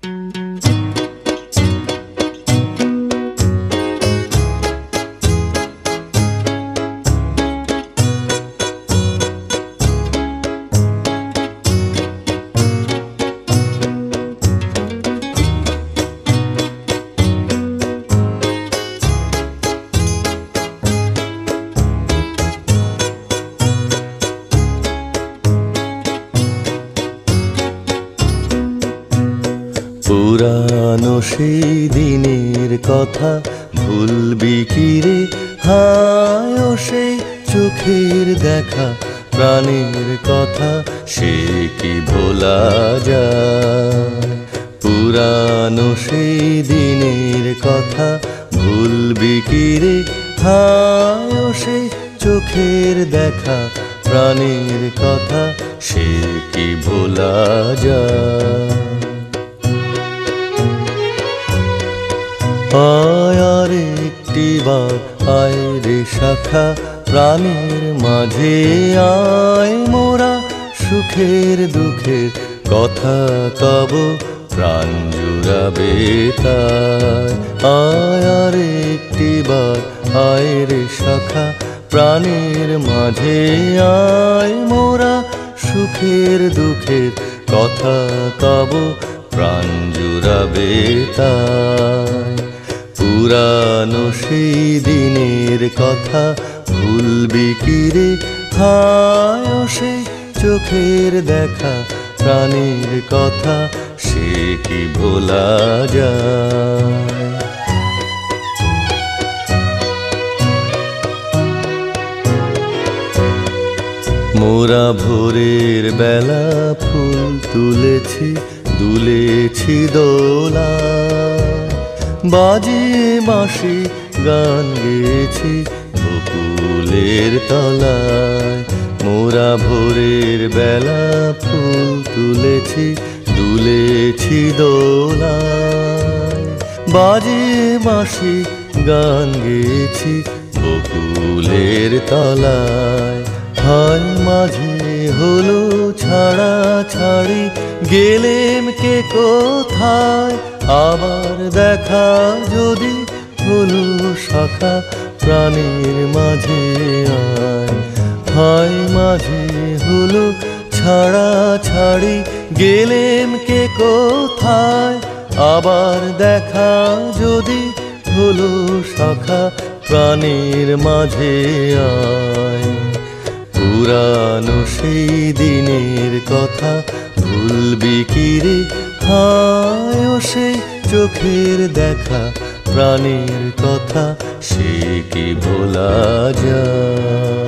পুরানো সেই দিনের কথা ভুলবি কি রে? হায় ও সেই চোখের দেখা, প্রাণের কথা সে কি ভোলা যায়? পুরানো সেই দিনের কথা ভুলবি কি রে? হায় ও সেই চোখের দেখা, প্রাণের কথা সে কি ভোলা যায়? আয় আর একটিবার আয় রে শাখা, প্রাণের মাঝে আয় মোরা সুখের দুঃখের কথা কব, প্রাণ জুড়াবে তাই। আয় আর একটিবার আয় রে শাখা, প্রাণের মাঝে আয় মোরা সুখের দুঃখের কথা কব, প্রাণ জুড়াবে তাই। পুরানো সেই দিনের কথা ভুলবি কি রে? হায় ও সেই চোখের দেখা, প্রাণের কথা সে কি ভোলা যায়? মোরা ভোরের বেলা ফুল তুলেছি, দুলেছি দোলায়, বাজিয়ে বাঁশি গান গেয়েছি বকুলের তলায়। মোরা ভোরের বেলা ফুল তুলেছি, দুলেছি দোলায়, বাজিয়ে বাঁশি গান গেয়েছি বকুলের তলায়। হায় মাঝে হলো ছাড়া ছাড়ি, গেলেম কে কোথায়? আবার দেখা যদি হলো শাখা, প্রাণের মাঝে আয়। হায় মাঝে হলো ছাড়া ছাড়ি, গেলেম কে কোথায়? আবার দেখা যদি হলো শাখা, প্রাণের মাঝে আয়। পুরানো সেই দিনের কথা ভুলবি কি রে? হায় ও সেই চোখের দেখা, প্রাণের কথা সে কি ভোলা যায়?